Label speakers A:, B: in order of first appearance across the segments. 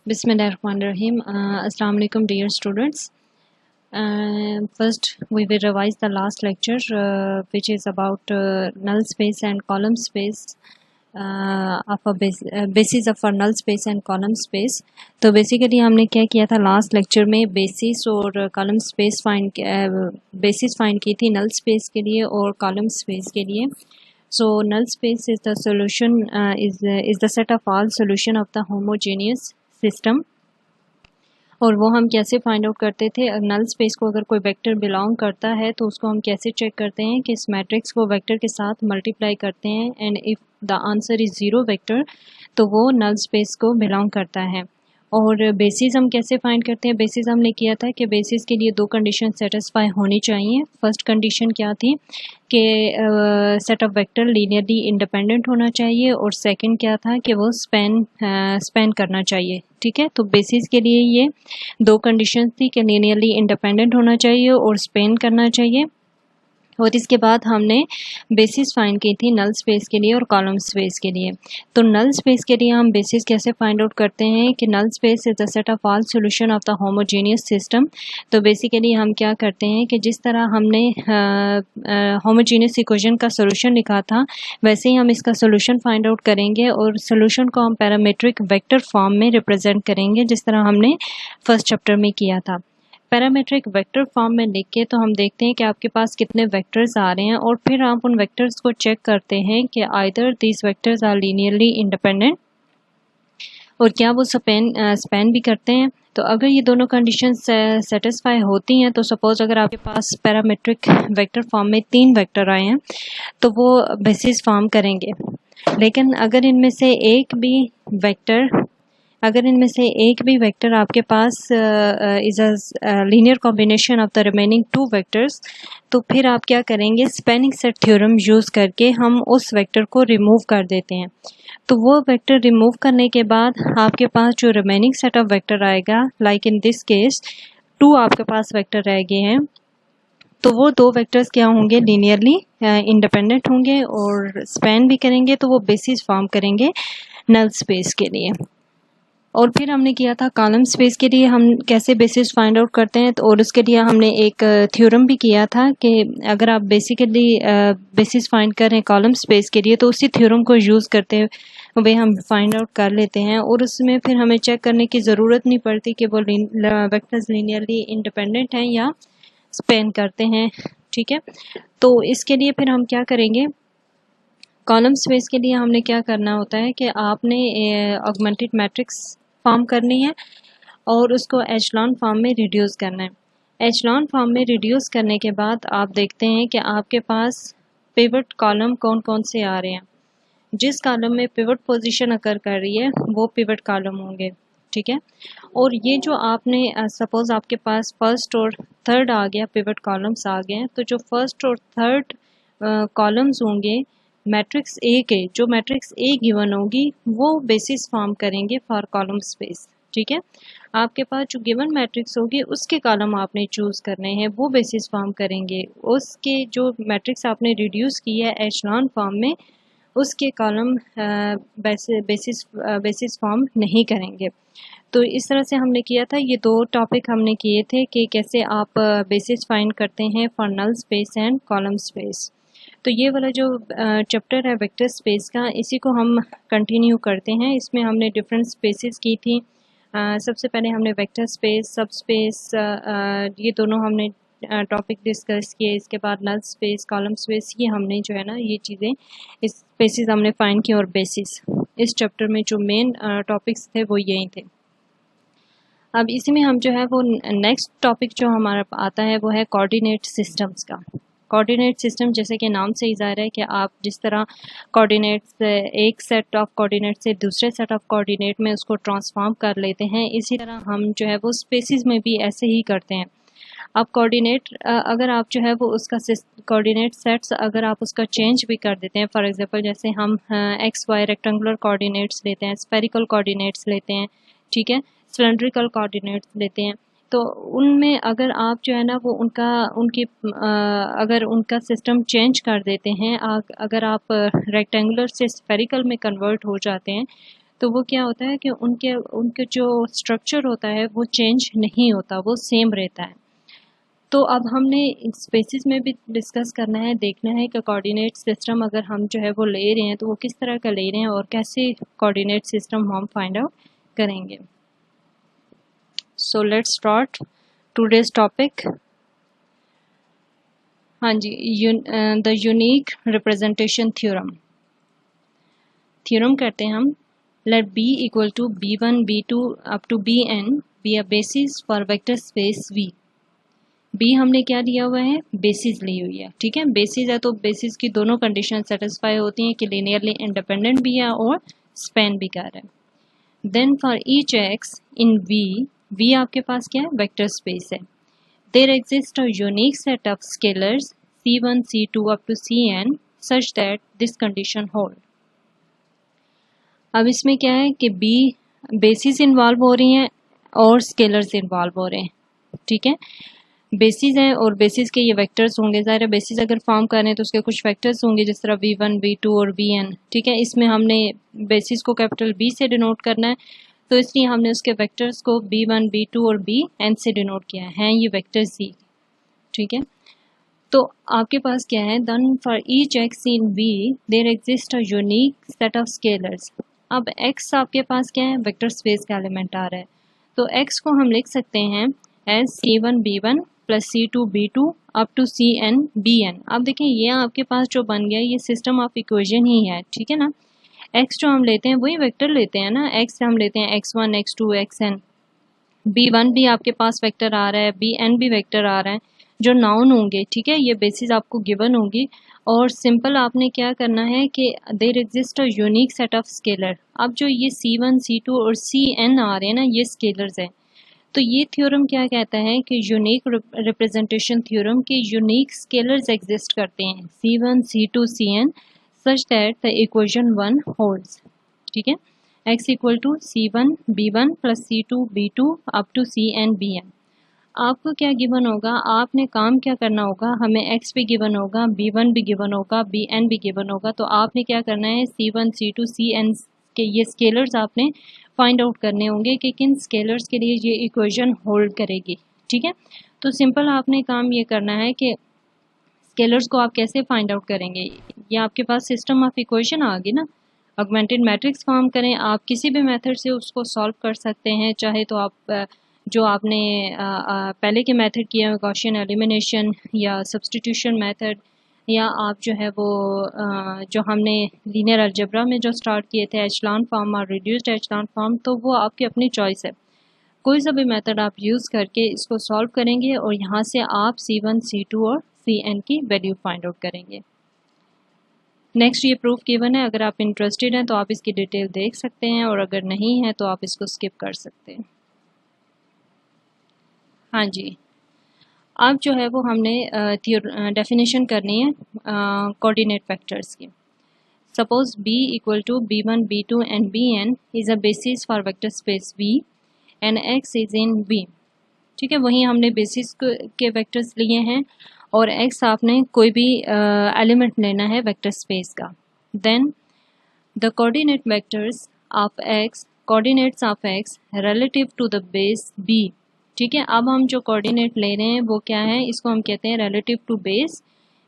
A: Bismillahirrahmanirrahim. Assalamu alaikum, dear students. First, we will revise the last lecture, which is about null space and column space, of a basis of a null space and column space. तो basically हमने क्या किया था last lecture में, basis और column space basis find की थी null space के लिए और कॉलम स्पेस के लिए. So null space is the solution is the set of all solution of the homogeneous system. और वो हम कैसे फाइंड आउट करते थे, नल स्पेस को अगर कोई वेक्टर बिलोंग करता है तो उसको हम कैसे चेक करते हैं कि इस मैट्रिक्स को वेक्टर के साथ मल्टीप्लाई करते हैं and if the answer is zero vector तो वो नल स्पेस को बिलोंग करता है. और बेसिस हम कैसे फाइंड करते हैं, बेसिस हमने किया था कि बेसिस के लिए दो कंडीशन सेटिस्फाई होनी चाहिए. फर्स्ट कंडीशन क्या थी कि set of vector linearly independent होना चाहिए और सेकंड क्या था कि वो स्पैन करना चाहिए. ठीक है, तो बेसिस के लिए ये दो कंडीशन थी कि लीनियरली इंडिपेंडेंट होना चाहिए और स्पैन करना चाहिए. और इसके बाद हमने बेसिस फाइंड की थी नल स्पेस के लिए और कॉलम स्पेस के लिए. तो नल स्पेस के लिए हम बेसिस कैसे फाइंड आउट करते हैं कि null space is the set of all solution of the homogeneous system. तो बेसिकली हम क्या करते हैं कि जिस तरह हमने होमोजेनियस इक्वेशन का सॉल्यूशन लिखा था वैसे ही हम इसका सॉल्यूशन फाइंड आउट करेंगे और सॉल्यूशन को हम पैरामीट्रिक वेक्टर फॉर्म में रिप्रेजेंट करेंगे जिस तरह हमने फर्स्ट चैप्टर में किया था. पैरामीट्रिक वेक्टर फॉर्म में लिख के तो हम देखते हैं कि आपके पास कितने वेक्टर्स आ रहे हैं और फिर आप उन वेक्टर्स को चेक करते हैं कि either these vectors are linearly independent और क्या वो स्पैन भी करते हैं. तो अगर ये दोनों कंडीशन सेटिस्फाई होती हैं तो सपोज अगर आपके पास पैरामीट्रिक वेक्टर फॉर्म में 3 वेक्टर आए हैं तो वो बेसिस फॉर्म करेंगे. लेकिन अगर इनमें से एक भी वेक्टर आपके पास is a linear combination of the remaining 2 vectors तो फिर आप क्या करेंगे, स्पैनिंग सेट थ्योरम यूज़ करके हम उस वेक्टर को रिमूव कर देते हैं. तो वो वेक्टर रिमूव करने के बाद आपके पास जो रिमेनिंग सेट ऑफ वेक्टर आएगा, लाइक इन दिस केस 2 आपके पास वेक्टर रह गए हैं, तो वो 2 वेक्टर्स क्या होंगे, लीनियरली इंडिपेंडेंट होंगे और स्पैन भी करेंगे. तो वो बेसिस फॉर्म करेंगे नल स्पेस के लिए. और फिर हमने किया था कॉलम स्पेस के लिए हम कैसे बेसिस फाइंड आउट करते हैं. तो और उसके लिए हमने एक थ्योरम भी किया था कि अगर आप बेसिकली बेसिस फाइंड करें कॉलम स्पेस के लिए तो उसी थ्योरम को यूज़ करते हुए हम फाइंड आउट कर लेते हैं और उसमें फिर हमें चेक करने की ज़रूरत नहीं पड़ती कि वो वेक्टर्स लीनियरली इंडिपेंडेंट हैं या स्पैन करते हैं. ठीक है, तो इसके लिए फिर हम क्या करेंगे, कॉलम स्पेस के लिए हमने क्या करना होता है कि आपने ऑगमेंटेड मैट्रिक्स फॉर्म करनी है और उसको एचलॉन फॉर्म में रिड्यूस करना है. एचलॉन फॉर्म में रिड्यूस करने के बाद आप देखते हैं कि आपके पास पिवट कॉलम कौन कौन से आ रहे हैं. जिस कॉलम में पिवट पोजीशन अकर कर रही है वो पिवट कॉलम होंगे. ठीक है, और ये जो आपने सपोज आपके पास फर्स्ट और थर्ड आ गया, पिवट कॉलम्स आ गए, तो जो फर्स्ट और थर्ड कॉलम्स होंगे मैट्रिक्स ए के, जो मैट्रिक्स ए गिवन होगी वो बेसिस फॉर्म करेंगे फॉर कॉलम स्पेस. ठीक है, आपके पास जो गिवन मैट्रिक्स होगी उसके कॉलम आपने चूज़ करने हैं, वो बेसिस फॉर्म करेंगे. उसके जो मैट्रिक्स आपने रिड्यूस किया है एचलॉन फॉर्म में उसके कॉलम बेसिस फॉर्म नहीं करेंगे. तो इस तरह से हमने किया था. ये 2 टॉपिक हमने किए थे कि कैसे आप बेसिस फाइंड करते हैं for null space and column space. तो ये वाला जो चैप्टर है वेक्टर स्पेस का, इसी को हम कंटिन्यू करते हैं. इसमें हमने डिफरेंट स्पेसेस की थी. सबसे पहले हमने वेक्टर स्पेस, सब स्पेस, ये दोनों हमने टॉपिक डिस्कस किए. इसके बाद नल स्पेस, कॉलम स्पेस, ये हमने जो है ना ये चीज़ें इस स्पेसेस हमने फाइंड की. और बेसिस इस चैप्टर में जो मेन टॉपिक्स थे वो यही थे. अब इसी में हम जो है वो नेक्स्ट टॉपिक जो हमारा आता है वो है कोऑर्डिनेट सिस्टम्स का. कोऑर्डिनेट सिस्टम जैसे कि नाम से ही ज़ाहिर है कि आप जिस तरह कोऑर्डिनेट्स एक सेट ऑफ कोऑर्डिनेट से दूसरे सेट ऑफ कोऑर्डिनेट में उसको ट्रांसफॉर्म कर लेते हैं, इसी तरह हम जो है वो स्पेसिस में भी ऐसे ही करते हैं. अब कोऑर्डिनेट अगर आप जो है वो उसका कोऑर्डिनेट सेट्स अगर आप उसका चेंज भी कर देते हैं, फॉर एग्जांपल जैसे हम एक्स वाई रेक्टेंगुलर कोऑर्डिनेट्स लेते हैं, स्फेरिकल कोऑर्डिनेट्स लेते हैं, ठीक है, सिलेंड्रिकल कोऑर्डिनेट्स लेते हैं, तो उनमें अगर आप जो है ना वो अगर उनका सिस्टम चेंज कर देते हैं, अगर आप रेक्टेंगुलर से स्फेरिकल में कन्वर्ट हो जाते हैं तो वो क्या होता है कि उनके उनके जो स्ट्रक्चर होता है वो चेंज नहीं होता, वो सेम रहता है। तो अब हमने स्पेसिस में भी डिस्कस करना है, देखना है कि कोऑर्डिनेट सिस्टम अगर हम जो है वो ले रहे हैं तो वो किस तरह का ले रहे हैं और कैसे कोऑर्डिनेट सिस्टम हम फाइंड आउट करेंगे। So let's start today's topic. हाँ जी, the unique representation theorem. Theorem करते हैं हम। Let B equal to B1 B2 up to Bn be a basis for vector space V। B हमने क्या लिया हुआ है, बेसिस ली हुई है, ठीक है। बेसिस है तो बेसिस की दोनों कंडीशन सेटिस्फाई होती हैं कि लीनियरली इंडिपेंडेंट भी है और स्पैन भी कर रहा है। Then for each x in V आपके पास क्या है, वेक्टर स्पेस है। There exist a unique set of scalars C1 C2 up to Cn such that this condition hold. अब इसमें क्या है कि B बेसिस इन्वॉल्व हो रही हैं और स्केलर्स इन्वॉल्व हो रहे हैं, ठीक है। बेसिस है और बेसिस के ये वेक्टर्स होंगे, ज़ाहिर है बेसिस अगर फॉर्म करें तो उसके कुछ वेक्टर्स होंगे जिस तरह V1 V2 और Vn, ठीक है। इसमें हमने बेसिस को कैपिटल B से डिनोट करना है, तो इसलिए हमने उसके वेक्टर्स को B1 B2 और Bn से डिनोट किया है, ये वेक्टर्स ही, ठीक है। तो आपके पास क्या है, then for each x in V there exist a unique set of scalars. अब x आपके पास क्या है, वेक्टर स्पेस का एलिमेंट आ रहा है, तो x को हम लिख सकते हैं as C1 B1 plus C2 B2 up to Cn Bn। अब देखें ये आपके पास जो बन गया ये सिस्टम ऑफ इक्वेशन ही है, ठीक है ना। x जो हम लेते हैं वही वेक्टर लेते हैं ना, x हम लेते हैं x1 x2 xn। B1 भी आपके पास वेक्टर आ रहा है, Bn भी वेक्टर आ रहा है, जो नाउन होंगे, ठीक है। ये बेसिस आपको गिवन होगी और सिंपल आपने क्या करना है कि there exist a unique set of scalar. अब जो ये C1 C2 और Cn आ रहे हैं ना, ये स्केलर्स हैं। तो ये थ्योरम क्या कहता है कि यूनिक रिप्रेजेंटेशन थ्योरम के यूनिक स्केलर्स एग्जिस्ट करते हैं C1 C2 Cn such that the equation 1 holds, ठीक है। x equal to C1 B1 plus C2 B2 up to Cn Bn। आपको क्या गिवन होगा, आपने काम क्या करना होगा, हमें x भी गिवन होगा, B1 भी गिवन होगा, Bn भी गिवन होगा, तो आपने क्या करना है C1 C2 Cn के ये स्केलर्स आपने फाइंड आउट करने होंगे कि किन स्केलर्स के लिए ये इक्वेशन होल्ड करेगी, ठीक है। तो सिंपल आपने काम ये करना है कि स्केलर्स को आप कैसे फाइंड आउट करेंगे, ये आपके पास सिस्टम ऑफ इक्वेशन आ गई ना। ऑगमेंटेड मैट्रिक्स फॉर्म करें, आप किसी भी मेथड से उसको सॉल्व कर सकते हैं, चाहे तो आप जो आपने पहले के मेथड किया है गॉसियन एलिमिनेशन या सब्स्टिट्यूशन मेथड, या आप जो है वो जो हमने लीनियर अलजेब्रा में जो स्टार्ट किए थे एचलॉन फॉर्म और रिड्यूस्ड एचलॉन फॉर्म, तो वो आपकी अपनी चॉइस है। कोई सा भी मेथड आप यूज़ करके इसको सॉल्व करेंगे और यहाँ से आप C1 C2 और Cn की वैल्यू फाइंड आउट करेंगे। नेक्स्ट ये प्रूफ गिवन है, अगर आप इंटरेस्टेड हैं तो आप इसकी डिटेल देख सकते हैं और अगर नहीं है तो आप इसको स्किप कर सकते हैं। हाँ जी, अब जो है वो हमने डेफिनेशन करनी है कोऑर्डिनेट वेक्टर्स की। Suppose B equal to B1 B2 and Bn is a basis for vector space V and x is in V, ठीक है। वहीं हमने बेसिस के वेक्टर्स लिए हैं और x आपने कोई भी एलिमेंट लेना है वेक्टर स्पेस का। Then the coordinate vectors of x, coordinates of x relative to the base B, ठीक है। अब हम जो कोऑर्डिनेट ले रहे हैं वो क्या है, इसको हम कहते हैं relative to base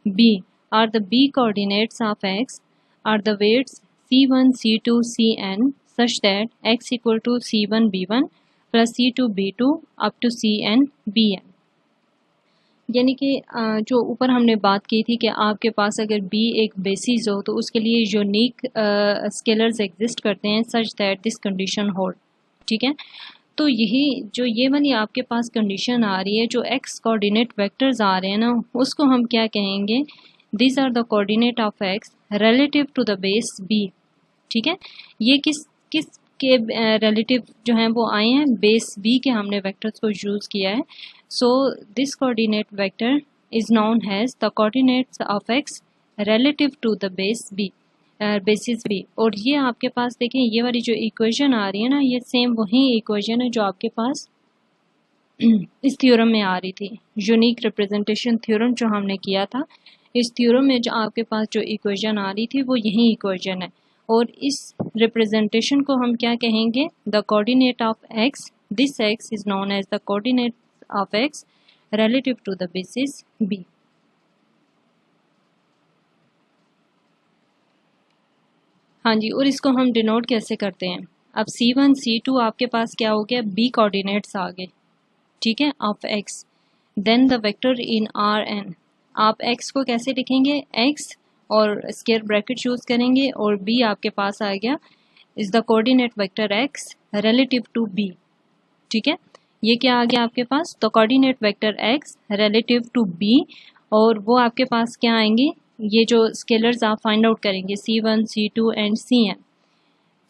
A: B are the B coordinates of x are the weights C1 C2 Cn such that x equal to C1 B1 plus C2 B2 up to Cn Bn। यानी कि जो ऊपर हमने बात की थी कि आपके पास अगर B एक बेसिस हो तो उसके लिए यूनिक स्केलर्स एग्जिस्ट करते हैं सच दैट दिस कंडीशन होल्ड, ठीक है। तो यही जो ये वाली आपके पास कंडीशन आ रही है, जो x कोऑर्डिनेट वेक्टर्स आ रहे हैं ना, उसको हम क्या कहेंगे, this are the coordinate of x relative to the base B, ठीक है। ये किस के रिलेटिव जो हैं वो आए हैं, बेस B के हमने वेक्टर्स को यूज़ किया है। So this coordinate vector is known as the coordinates of x relative to the base B, basis B। और ये आपके पास देखें ये वाली जो इक्वेशन आ रही है ना, ये सेम वही इक्वेशन है जो आपके पास इस थ्योरम में आ रही थी, यूनिक रिप्रेजेंटेशन थ्योरम जो हमने किया था। इस थ्योरम में जो आपके पास जो इक्वेशन आ रही थी वो यही इक्वेशन है और इस रिप्रेजेंटेशन को हम क्या कहेंगे, the coordinate of x, this x is known as the coordinate of x relative to the basis B। हाँ जी, और इसको हम डिनोट कैसे करते हैं, अब C1 C2 आपके पास क्या हो गया, B कोऑर्डिनेट्स आ गए, ठीक है, of x, then the vector in Rn, आप x को कैसे लिखेंगे, x और स्क्वायर ब्रैकेट यूज करेंगे और B आपके पास आ गया is the coordinate vector x relative to B, ठीक है, ये क्या आ गया आपके पास, तो coordinate vector x relative to b, और वो आपके पास क्या आएंगे, ये जो स्केलर्स आप फाइंड आउट करेंगे C1 C2 and Cn।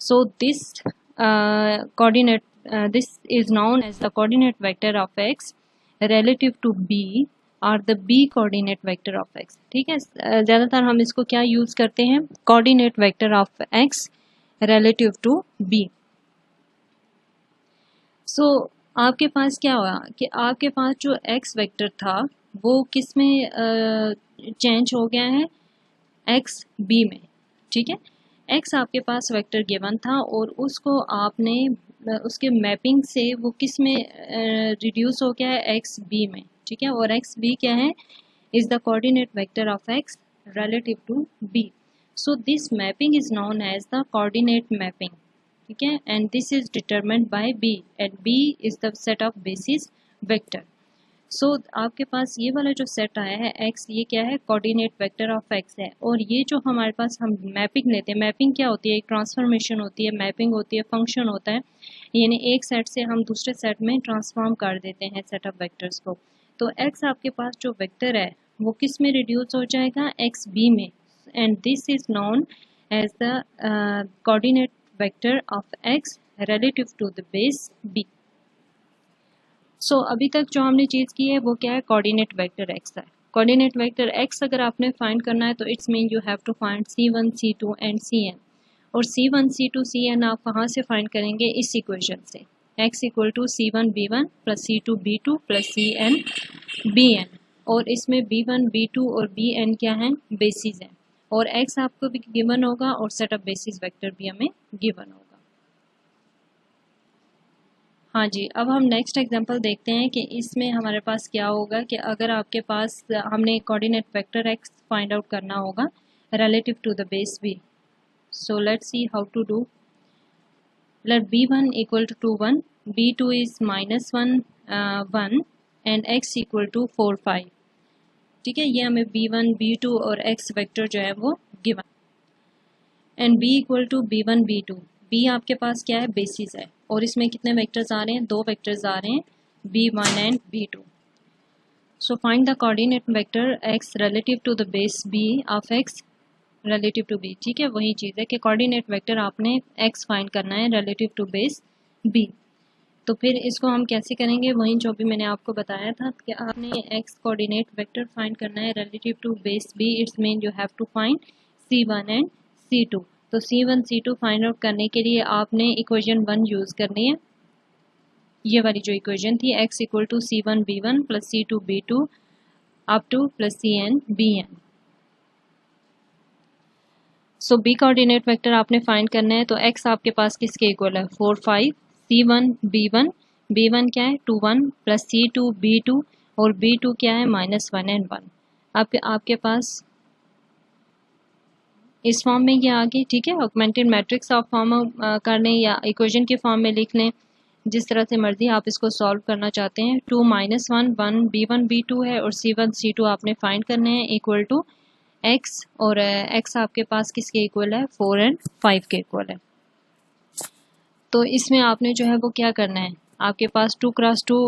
A: So this coordinate this is known as the coordinate vector of x relative to b और the b coordinate vector of x, ठीक है, ज़्यादातर हम इसको क्या यूज करते हैं, coordinate vector of x relative to b। So आपके पास क्या हुआ कि आपके पास जो x वेक्टर था वो किस में चेंज हो गया है, x b में, ठीक है, x आपके पास वेक्टर गिवन था और उसको आपने उसके मैपिंग से वो किस में रिड्यूस हो गया है, x b में, ठीक है, और x b क्या है, is the coordinate vector of x relative to b। So this mapping is known as the coordinate mapping, ठीक है, and this is determined by b and b is the set of basis vector. So आपके पास ये वाला जो set आया है x, ये क्या है, कोऑर्डिनेट वेक्टर ऑफ x है, और ये जो हमारे पास हम मैपिंग लेते हैं, मैपिंग क्या होती है, एक ट्रांसफॉर्मेशन होती है, मैपिंग होती है, फंक्शन होता है, यानी एक सेट से हम दूसरे सेट में ट्रांसफॉर्म कर देते हैं सेट ऑफ वेक्टर्स को। तो x आपके पास जो वेक्टर है वो किस में रिड्यूस हो जाएगा, x b में, and this is known as the coordinate vector of x relative to the base b। सो अभी तक जो हमने चीज़ की है वो क्या है, कोऑर्डिनेट वेक्टर x है। कोऑर्डिनेट वेक्टर x अगर आपने फाइंड करना है तो it's mean you have to find C1 C2 and Cn, और C1 C2 Cn आप कहाँ से फाइंड करेंगे, इस इक्वेशन से, x equal to C1 B1 plus C2 B2 plus Cn Bn, और इसमें B1 B2 और Bn क्या है, बेसिस है, और x आपको भी गिवन होगा और सेट ऑफ बेसिस वेक्टर भी हमें गिवन होगा। हाँ जी, अब हम नेक्स्ट एग्जांपल देखते हैं कि इसमें हमारे पास क्या होगा कि अगर आपके पास हमने coordinate vector x find out करना होगा relative to the base b। So let's see how to do. Let b1 equal to 1, b2 is -1 1 and x equal to 4 5, ठीक है, ये हमें b1 b2 और x वेक्टर जो है वो given, and b equal to b1 b2, b आपके पास क्या है, बेसिस है, और इसमें कितने वेक्टर्स आ रहे हैं, दो वेक्टर्स आ रहे हैं, b1 and b2। So find the coordinate vector x relative to the base b of x relative to b, ठीक है, वही चीज़ है कि कोऑर्डिनेट वेक्टर आपने x फाइंड करना है रिलेटिव टू बेस b। तो फिर इसको हम कैसे करेंगे, वहीं जो भी मैंने आपको बताया था कि आपने x कोऑर्डिनेट वेक्टर फाइंड करना है relative to base b, it's mean you have to find C1 and C2। तो C1 C2 फाइंड आउट करने के लिए आपने इक्वेशन 1 यूज़ करनी है, ये वाली जो इक्वेशन थी, x equal to C1 B1 plus C2 B2 up to plus Cn Bn। सो b कोऑर्डिनेट वेक्टर आपने फाइंड करना है, तो x आपके पास किसके इक्वल है, 4 5, C1 B1, B1 क्या है 2 1 प्लस C2 B2 और B2 क्या है -1 एंड 1। आपके पास इस फॉर्म में ये आ गई, ठीक है, ऑगमेंटेड मैट्रिक्स आप फॉर्म कर लें या इक्वेशन के फॉर्म में लिख लें, जिस तरह से मर्जी आप इसको सॉल्व करना चाहते हैं। 2 -1 1 B1 B2 है और C1 C2 आपने फाइंड करने हैं इक्वल टू x, और x आपके पास किसके इक्वल है, 4 एंड 5 के इक्वल है। तो इसमें आपने जो है वो क्या करना है, आपके पास 2 क्रॉस 2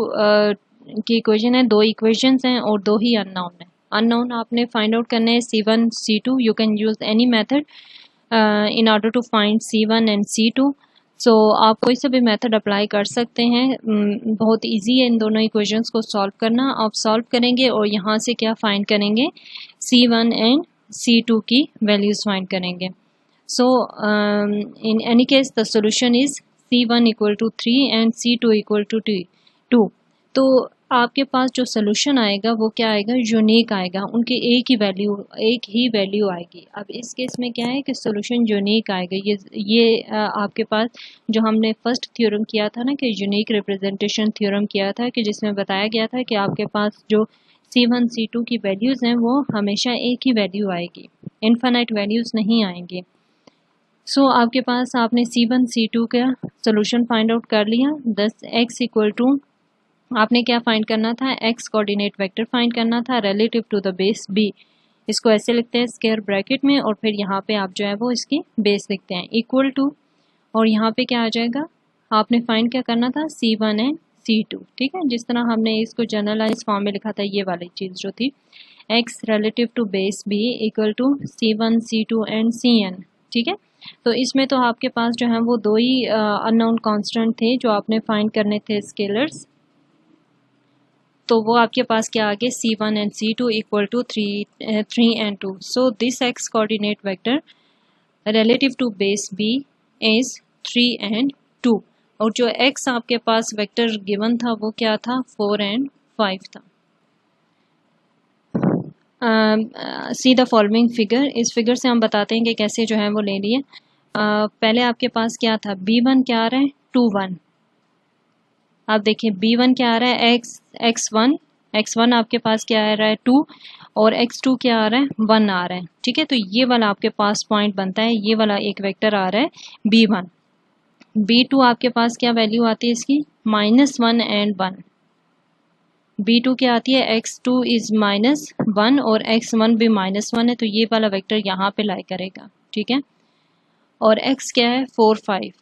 A: की इक्वेशन है, दो इक्वेशंस हैं और दो ही अननोन है। अननोन आपने फाइंड आउट करना है C1 C2, you can use any method in order to find C1 and C2। सो आप कोई सा भी मेथड अप्लाई कर सकते हैं, बहुत इजी है इन दोनों इक्वेशंस को सॉल्व करना। आप सॉल्व करेंगे और यहाँ से क्या फाइंड करेंगे, C1 एंड C2 की वैल्यूज फाइंड करेंगे। So in any case the solution is C1 equal to 3 and C2 equal to 2। तो आपके पास जो सोल्यूशन आएगा वो क्या आएगा, यूनिक आएगा, उनकी एक ही वैल्यू आएगी। अब इस केस में क्या है कि सोल्यूशन यूनिक आएगा। ये आपके पास जो हमने फर्स्ट थ्योरम किया था ना कि यूनिक रिप्रेजेंटेशन थ्योरम किया था, कि जिसमें बताया गया था कि आपके पास जो C1 C2 की वैल्यूज़ हैं वो हमेशा एक ही वैल्यू आएगी, इनफाइनाइट वैल्यूज़ नहीं आएंगी। सो आपके पास आपने C1 C2 का सोल्यूशन फाइंड आउट कर लिया। दस x इक्वल टू आपने क्या फाइंड करना था, x कोऑर्डिनेट वेक्टर फाइंड करना था relative to the base b। इसको ऐसे लिखते हैं स्क्वायर ब्रैकेट में, और फिर यहाँ पे आप जो है वो इसकी बेस लिखते हैं इक्वल टू, और यहाँ पे क्या आ जाएगा, आपने फाइंड क्या करना था, C1 एंड C2। ठीक है, जिस तरह हमने इसको जनरलाइज फॉर्म में लिखा था, ये वाली चीज़ जो थी, x relative to base b equal to C1 C2 and Cn। ठीक है, तो इसमें तो आपके पास जो है वो दो ही अननोन कांस्टेंट थे जो आपने फाइंड करने थे, स्केलर्स। तो वो आपके पास क्या आ गए, C1 and C2 equal to 3 and 2। So this x coordinate vector relative to base b is 3 and 2, और जो x आपके पास वेक्टर गिवन था वो क्या था, 4 and 5 था। सी द फॉलोइंग फिगर, इस फिगर से हम बताते हैं कि कैसे जो है वो ले लिए। पहले आपके पास क्या था, b1 क्या आ रहा है, 2 1। आप देखिए b1 क्या आ रहा है, x1 आपके पास क्या आ रहा है, 2, और x2 क्या आ रहा है, 1 आ रहा है। ठीक है, तो ये वाला आपके पास पॉइंट बनता है, ये वाला एक वेक्टर आ रहा है b1। b2 आपके पास क्या वैल्यू आती है इसकी, -1 and 1। b2 क्या आती है, x2 इज -1 और x1 भी -1 है, तो ये वाला वेक्टर यहाँ पे लाई करेगा। ठीक है, और x क्या है, 4 5,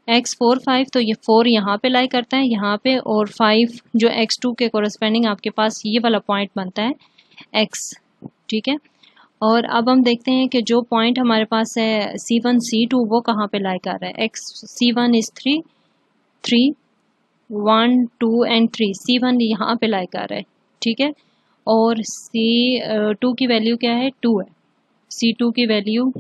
A: x 4 5, तो ये 4 यहाँ पे लाई करता है यहाँ पे, और 5 जो x2 के कोरस्पेंडिंग आपके पास ये वाला पॉइंट बनता है x। ठीक है, और अब हम देखते हैं कि जो पॉइंट हमारे पास है C1 C2 वो कहाँ पे लाई कर रहा है, C1 इज 3 1 2 and 3, C1 यहाँ पे लाई कर रहा है। ठीक है, और C2 की वैल्यू क्या है, 2 है। C2 की value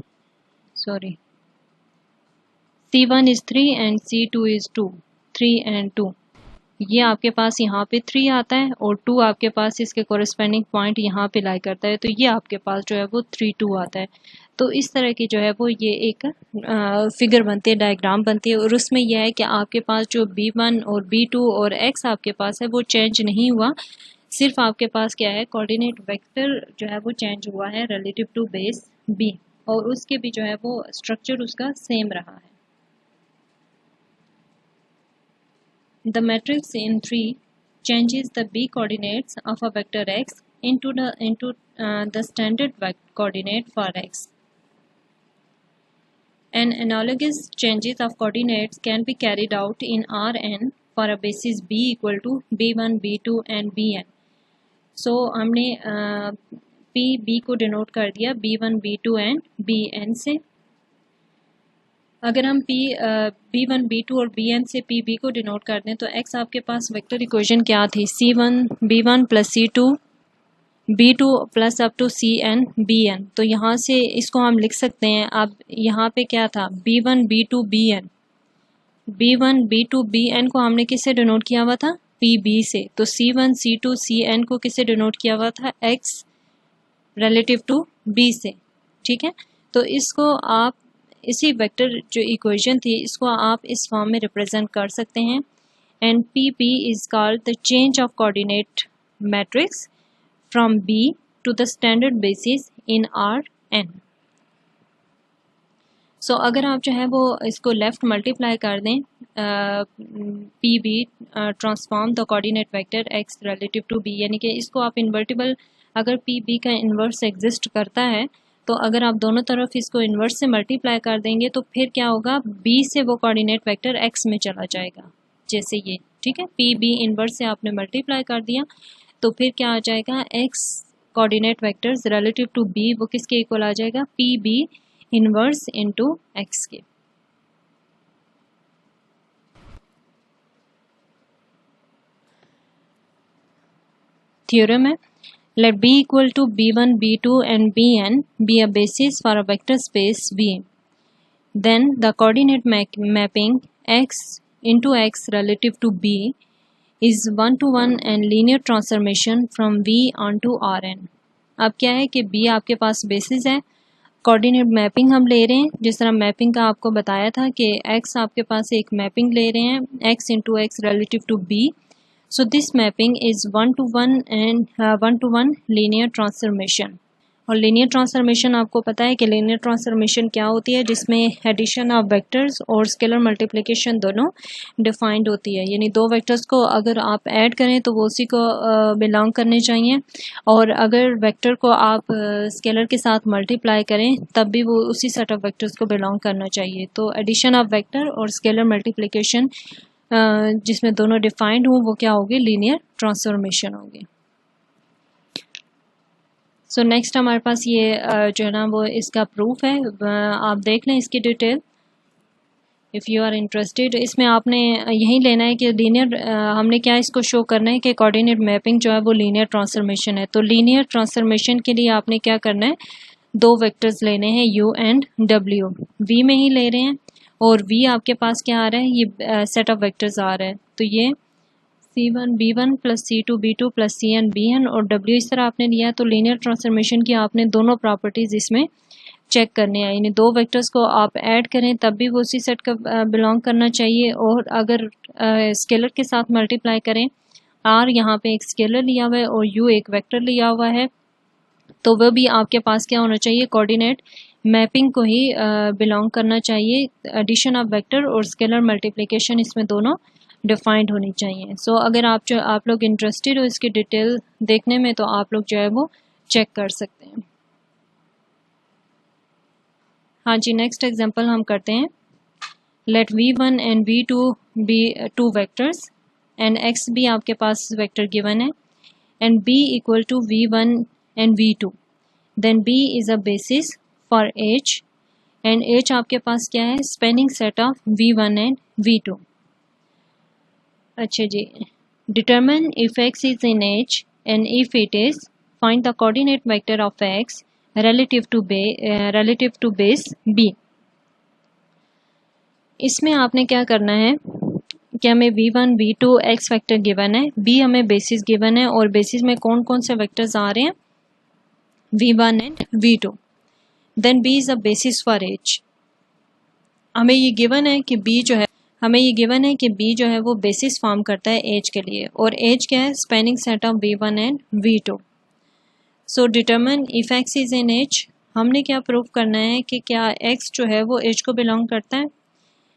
A: C1 is 3 and C2 is 2, 3 and 2। ये आपके पास यहाँ पे 3 आता है, और 2 आपके पास इसके कोरिस्पेंडिंग पॉइंट यहाँ पे लाई करता है, तो ये आपके पास जो है वो 3 2 आता है। तो इस तरह की जो है वो ये एक फिगर बनती है, डायग्राम बनती है, और उसमें यह है कि आपके पास जो b1 और b2 और x आपके पास है वो चेंज नहीं हुआ, सिर्फ आपके पास क्या है, कोऑर्डिनेट वेक्टर जो है वो चेंज हुआ है रिलेटिव टू बेस b, और उसके भी जो है वो स्ट्रक्चर उसका सेम रहा है। The matrix in 3 changes the b coordinates of a vector x into the standard coordinate for x. An analogous changes of coordinates can be carried out in Rn for a basis b equal to b1, b2 and bn. So हमने p b को denote कर दिया b1, b2 and bn से। अगर हम b1, b2 और bn से pb को डिनोट कर दें तो x आपके पास वेक्टर इक्वेशन क्या थी, c1 b1 plus c2 b2 plus up to cn bn। तो यहाँ से इसको हम लिख सकते हैं। अब यहाँ पे क्या था, b1 b2 bn, b1 b2 bn को हमने किससे डिनोट किया हुआ था, pb से। तो c1 c2 cn को किससे डिनोट किया हुआ था, x रिलेटिव टू b से। ठीक है, तो इसको आप इसी वेक्टर जो इक्वेशन थी इसको आप इस फॉर्म में रिप्रेजेंट कर सकते हैं, and PP is called the change of coordinate matrix from B to the standard basis in Rn। So अगर आप जो है वो इसको लेफ्ट मल्टीप्लाई कर दें, PB transform the coordinate vector x relative to B, यानी कि इसको आप इन्वर्टिबल, अगर PB का इन्वर्स एग्जिस्ट करता है तो अगर आप दोनों तरफ इसको इन्वर्स से मल्टीप्लाई कर देंगे तो फिर क्या होगा, b से वो कोऑर्डिनेट वेक्टर x में चला जाएगा, जैसे ये। ठीक है, PB इन्वर्स से आपने मल्टीप्लाई कर दिया तो फिर क्या आ जाएगा, x coordinate vectors relative to b वो किसके इक्वल आ जाएगा, PB इन्वर्स इनटू x के। थ्योरम है, let B equal to B1, B2 and Bn be a basis for a vector space V. Then the coordinate mapping x into x relative to B is 1:1 and linear transformation from V onto Rn। अब क्या है कि B आपके पास basis है, coordinate mapping हम ले रहे हैं, जिस तरह मैपिंग का आपको बताया था कि x आपके पास एक मैपिंग ले रहे हैं x into x relative to B। So this mapping is 1:1 and 1:1 linear transformation। और लीनियर ट्रांसफॉर्मेशन आपको पता है कि लीनियर ट्रांसफॉर्मेशन क्या होती है, जिसमें एडिशन ऑफ वेक्टर्स और स्केलर मल्टीप्लिकेशन दोनों डिफाइंड होती है। यानी दो वेक्टर्स को अगर आप ऐड करें तो वो उसी को बिलोंग करने चाहिए, और अगर वेक्टर को आप स्केलर के साथ मल्टीप्लाई करें तब भी वो उसी सेट ऑफ वेक्टर्स को बिलोंग करना चाहिए। तो एडिशन ऑफ वेक्टर और स्केलर मल्टीप्लिकेशन जिसमें दोनों डिफाइंड हों वो क्या होगी, लीनियर ट्रांसफॉर्मेशन होगी। सो नेक्स्ट हमारे पास ये जो है ना वो इसका प्रूफ है, आप देख लें इसकी detail if you are interested. इसमें आपने यही लेना है कि लीनियर हमने क्या इसको शो करना है कि कोऑर्डिनेट मैपिंग जो है वो लीनियर ट्रांसफॉर्मेशन है। तो लीनियर ट्रांसफॉर्मेशन के लिए आपने क्या करना है, दो वेक्टर्स लेने हैं u एंड w, v में ही ले रहे हैं, और v आपके पास क्या आ रहा है, ये सेट ऑफ वेक्टर्स आ रहा है। तो ये c1 b1 plus c2 b2 plus cn bn और w इस तरह आपने लिया। तो लीनियर ट्रांसफॉर्मेशन की आपने दोनों प्रॉपर्टीज इसमें चेक करने हैं, यानी दो वेक्टर्स को आप ऐड करें तब भी वो उसी सेट का बिलोंग करना चाहिए, और अगर स्केलर के साथ मल्टीप्लाई करें, r यहाँ पे एक स्केलर लिया हुआ है और u एक वेक्टर लिया हुआ है, तो वह भी आपके पास क्या होना चाहिए, कोऑर्डिनेट मैपिंग को ही बिलोंग करना चाहिए। एडिशन ऑफ वेक्टर और स्केलर मल्टीप्लिकेशन इसमें दोनों डिफाइंड होनी चाहिए। सो अगर आप लोग इंटरेस्टेड हो इसकी डिटेल देखने में तो आप लोग जो है वो चेक कर सकते हैं। हाँ जी, नेक्स्ट एग्जांपल हम करते हैं। Let v1 and v2 be two vectors and x भी आपके पास वेक्टर गिवन है, and b equal to v1 and v2, then b is a basis for h, and h आपके पास क्या है, spanning set of v1 and v2। अच्छा जी, determine if x is in h and if it is, find the coordinate vector of x relative to base b। इसमें आपने क्या करना है कि हमें v1 v2 x vector given है, b हमें बेसिस गिवन है, और बेसिस में कौन कौन से वेक्टर्स आ रहे हैं, v1 and v2, then b is a basis for h। हमें ये गिवन है कि b जो है वो बेसिस फॉर्म करता है h के लिए, और h क्या है, spanning set of v1 and v2। So determine if x is in h, हमने क्या प्रूव करना है कि क्या x जो है वो h को बिलोंग करता है।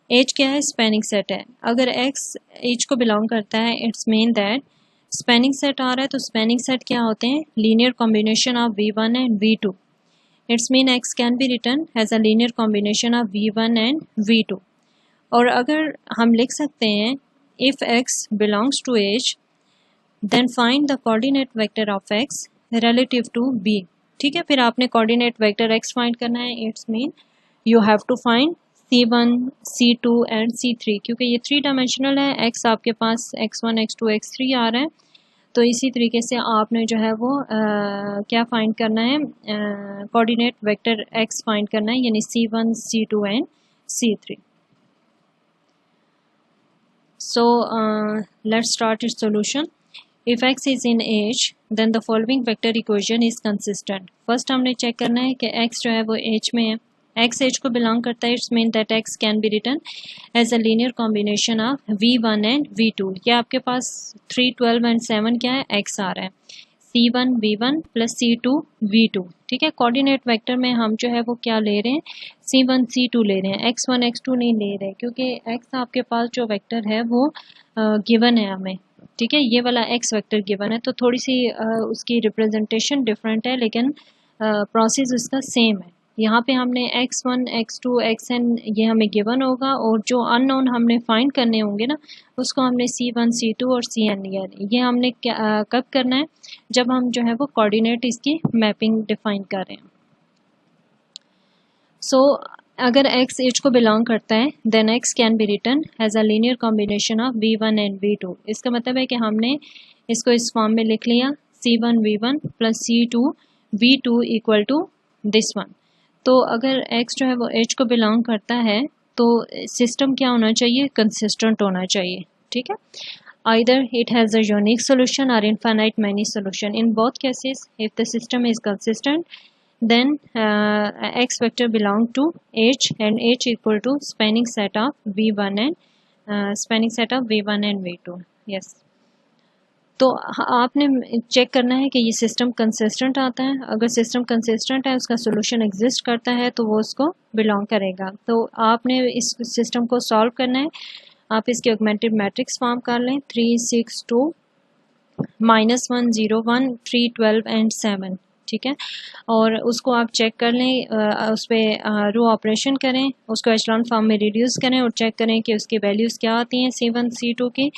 A: h क्या है, स्पेनिंग सेट है। अगर x h को बिलोंग करता है, it's mean that spanning set आ रहा है, तो स्पेनिंग सेट क्या होते हैं, linear combination of v1 and v2। It's mean x can be written as a linear combination of v1 and v2। और अगर हम लिख सकते हैं if x belongs to h, then find the coordinate vector of x relative to b। ठीक है, फिर आपने कोऑर्डिनेट वेक्टर x फाइंड करना है। It's mean you have to find c1 c2 and c3, क्योंकि ये 3 डायमेंशनल है, x आपके पास x1 x2 x3 आ रहा है। तो इसी तरीके से आपने जो है वो क्या फाइंड करना है, कोऑर्डिनेट वेक्टर x फाइंड करना है, यानी c1 c2 and c3। So let's start it's solution. If x is in H, then the following vector equation is consistent। First हमने चेक करना है कि x जो है वो H में है, x H को बिलोंग करता है, it's mean that x can be written as a linear combination of v1 and v2। ये आपके पास 3, 12 एंड 7 क्या है, x आ रहा है, c1 v1 plus c2 v2। ठीक है, कोऑर्डिनेट वेक्टर में हम जो है वो क्या ले रहे हैं, c1 c2 ले रहे हैं, x1 x2 नहीं ले रहे, क्योंकि x आपके पास जो वेक्टर है वो गिवन है हमें। ठीक है, ये वाला x वेक्टर गिवन है, तो थोड़ी सी उसकी रिप्रेजेंटेशन डिफरेंट है, लेकिन प्रोसेस उसका सेम है। यहाँ पे हमने x1 x2 xn ये हमें गिवन होगा, और जो अननोन हमने फाइंड करने होंगे ना, उसको हमने c1 c2 और cn लिया है। ये हमने कब करना है, जब हम जो है वो कोऑर्डिनेट इसकी मैपिंग डिफाइन कर रहे हैं। सो अगर x h को बिलोंग करता है, then x can be written as a linear combination of v1 and v2। इसका मतलब है कि हमने इसको इस फॉर्म में लिख लिया, c1 v1 plus c2 v2 equal to this one. तो अगर x जो है वो h को बिलोंग करता है तो सिस्टम क्या होना चाहिए, कंसिस्टेंट होना चाहिए। ठीक है, either it has a unique solution or infinite many solution. In both cases, if the system is consistent, then x vector belong to H, and H equal to spanning set of V1 and V2. Yes. तो आपने check करना है कि ये system consistent आता है. अगर system consistent है, उसका सोल्यूशन एग्जिस्ट करता है, तो वो उसको बिलोंग करेगा. तो आपने इस सिस्टम को सॉल्व करना है. आप इसके ऑगमेंटेड मैट्रिक्स फॉर्म कर लें. 3 6 2 -1 0 1 3 12 एंड 7. ठीक है. और उसको आप चेक कर लें, उस पर रो ऑपरेशन करें, उसको एचलॉन फॉर्म में रिड्यूस करें और चेक करें कि उसकी वैल्यूज़ क्या आती हैं C1 C2 की.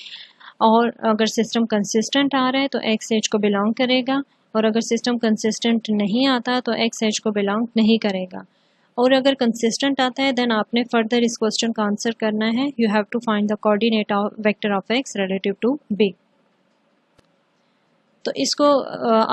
A: और अगर सिस्टम कंसिस्टेंट आ रहा है तो एक्स एच को बिलोंग करेगा, और अगर सिस्टम कंसिस्टेंट नहीं आता तो एक्स एच को बिलोंग नहीं करेगा. और अगर कंसिस्टेंट आता है देन आपने फर्दर इस क्वेश्चन का आंसर करना है. You have to find the coordinate of vector of x relative to B. तो इसको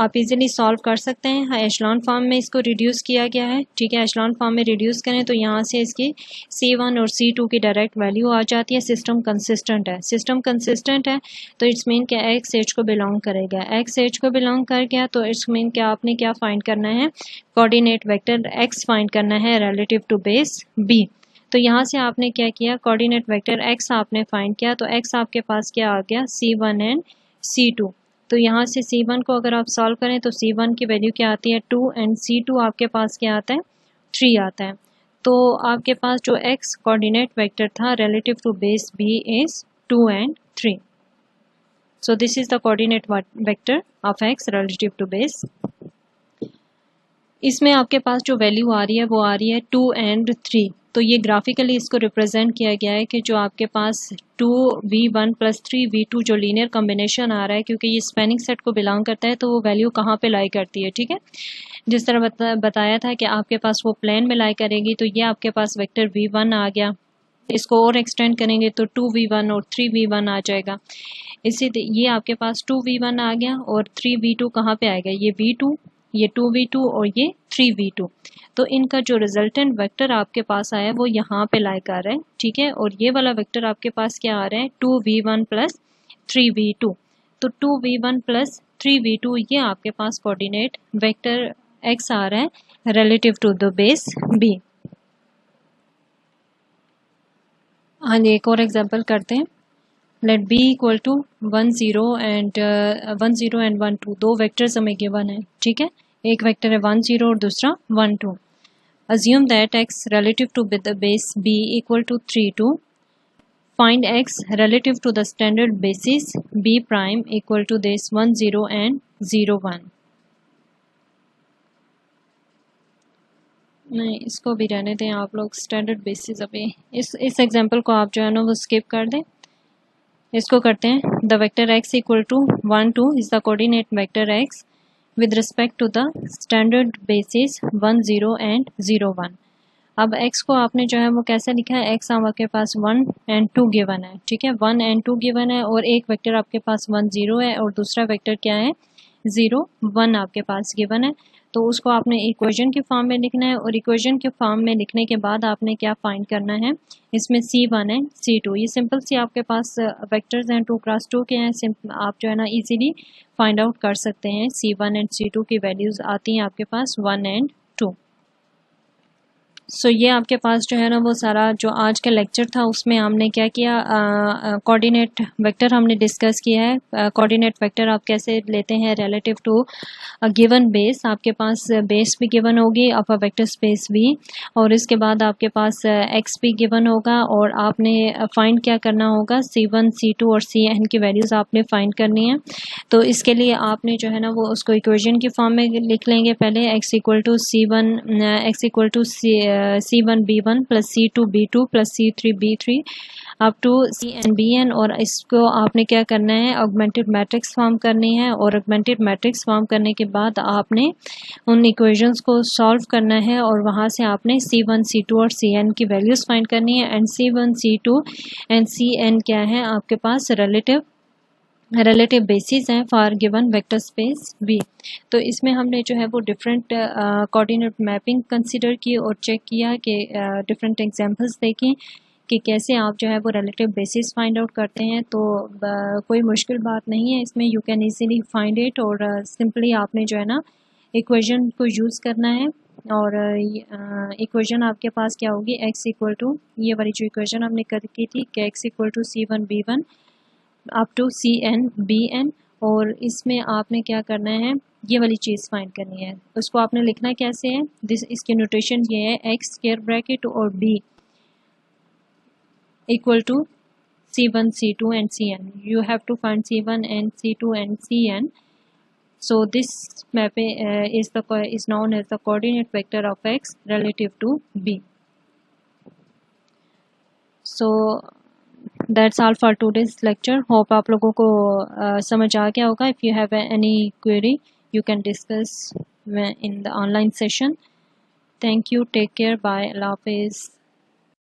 A: आप इजीली सॉल्व कर सकते हैं. एशलॉन फॉर्म में इसको रिड्यूस किया गया है. ठीक है. एशलॉन फॉर्म में रिड्यूस करें तो यहाँ से इसकी C1 और C2 की डायरेक्ट वैल्यू आ जाती है. सिस्टम कंसिस्टेंट है. सिस्टम कंसिस्टेंट है तो इट्स मीन कि एक्स एच को बिलोंग करेगा. एक्स एच को बिलोंग कर गया तो इट्स मीन कि आपने क्या फाइंड करना है, कोऑर्डिनेट वेक्टर एक्स फाइंड करना है रिलेटिव टू बेस बी. तो यहाँ से आपने क्या किया, कोऑर्डिनेट वेक्टर एक्स आपने फाइंड किया. तो एक्स आपके पास क्या आ गया, C1 एंड C2. तो यहाँ से C1 को अगर आप सॉल्व करें तो C1 की वैल्यू क्या आती है 2, एंड C2 आपके पास क्या आता है 3 आता है. तो आपके पास जो x कोऑर्डिनेट वेक्टर था relative to base B is 2 and 3. So this is the coordinate vector of x relative to base. इसमें आपके पास जो वैल्यू आ रही है वो आ रही है 2 and 3. तो ये ग्राफिकली इसको रिप्रेजेंट किया गया है कि जो आपके पास 2v1 + 3v2 जो लीनियर कॉम्बिनेशन आ रहा है, क्योंकि ये स्पैनिंग सेट को बिलोंग करता है, तो वो वैल्यू कहाँ पे लाई करती है. ठीक है. जिस तरह बताया था कि आपके पास वो प्लेन में लाई करेगी. तो ये आपके पास वेक्टर v1 आ गया. इसको और एक्सटेंड करेंगे तो 2v1 और 3v1 आ जाएगा. इसी ये आपके पास 2v1 आ गया और 3v2 कहाँ पे आएगा, ये v2, ये 2v2 और ये 3v2. तो इनका जो रिजल्टेंट वेक्टर आपके पास आया वो यहाँ पे लाई कर रहा है. ठीक है. और ये वाला वेक्टर आपके पास क्या आ रहा है 2v1 + 3v2. तो 2v1 + 3v2 ये आपके पास कोऑर्डिनेट वेक्टर x आ रहा है relative to the base b. हाँ जी, एक और एग्जांपल करते हैं. Let b equal to 1 0 and 1 2. दो वेक्टर्स हमें गिवन है. ठीक है. एक वेक्टर है 1 0 और दूसरा 1 2. Assume that x relative to the base b equal to 3 2. Find x relative to the standard basis b prime equal to this 1 0 and 0 1. नहीं, इसको भी रहने दें आप लोग. स्टैंडर्ड बेसिस अभी इस एग्जांपल को आप जो है ना वो स्किप कर दें. इसको करते हैं. The vector x equal to 1 2 is the coordinate vector x with respect to the standard basis 1 0 and 0 1. अब x को आपने जो है वो कैसे लिखा है, x आपके पास 1 and 2 गिवन है. ठीक है. 1 and 2 गिवन है और एक वेक्टर आपके पास 1 0 है और दूसरा वेक्टर क्या है 0 1 आपके पास गिवन है. तो उसको आपने इक्वेशन के फॉर्म में लिखना है और इक्वेशन के फॉर्म में लिखने के बाद आपने क्या फाइंड करना है, इसमें C1 एंड C2. ये सिंपल सी आपके पास वेक्टर्स हैं 2 क्रॉस 2 के हैं. आप जो है ना इजीली फाइंड आउट कर सकते हैं. C1 एंड C2 की वैल्यूज़ आती हैं आपके पास 1 and 2. सो ये आपके पास जो है ना वो सारा जो आज का लेक्चर था उसमें हमने क्या किया, कोऑर्डिनेट वेक्टर हमने डिस्कस किया है. कोऑर्डिनेट वेक्टर आप कैसे लेते हैं रिलेटिव टू गिवन बेस. आपके पास बेस भी गिवन होगी ऑफ अ वेक्टर स्पेस भी, और इसके बाद आपके पास एक्स भी गिवन होगा और आपने फाइंड क्या करना होगा, C1 C2 और Cn की वैल्यूज़ आपने फाइंड करनी है. तो इसके लिए आपने जो है ना वो उसको इक्वेशन की फॉर्म में लिख लेंगे पहले. x equal to C1 B1 + C2 B2 + C3 B3 up to Cn Bn. और इसको आपने क्या करना है, ऑगमेंटेड मैट्रिक्स फॉर्म करनी है. और ऑगमेंटेड मैट्रिक्स फॉर्म करने के बाद आपने उन इक्वेशंस को सॉल्व करना है और वहाँ से आपने C1 C2 और Cn की वैल्यूज़ फाइंड करनी है. And C1 C2 and Cn क्या है आपके पास रिलेटिव बेसिस हैं for given vector space V. तो इसमें हमने जो है वो डिफरेंट कोऑर्डिनेट मैपिंग कंसिडर की और चेक किया कि डिफरेंट एग्जांपल्स देखें कि कैसे आप जो है वो रिलेटिव बेसिस फाइंड आउट करते हैं। तो कोई मुश्किल बात नहीं है इसमें, you can easily find it. और सिंपली आपने जो है ना इक्वेशन को यूज़ करना है। और इक्वेशन आपके पास क्या होगी, x इक्वल टू, ये वाली जो इक्वेशन आपने कर की थी कि x equal to C1B1 up to CN और इसमें आपने क्या करना है, ये वाली चीज़ फाइंड करनी है। उसको आपने लिखना कैसे है, इसकी नोटेशन ये है, x स्क्वायर ब्रैकेट और b equal to C1, C2 and Cn. You have to find C1 and C2 and Cn. So this map is known as the coordinate vector of x relative to b. So that's all for today's lecture. Hope आप लोगों को समझ आ गया होगा. If you have any query, you can discuss in the online session. Thank you. Take care. Bye. Allah Hafiz.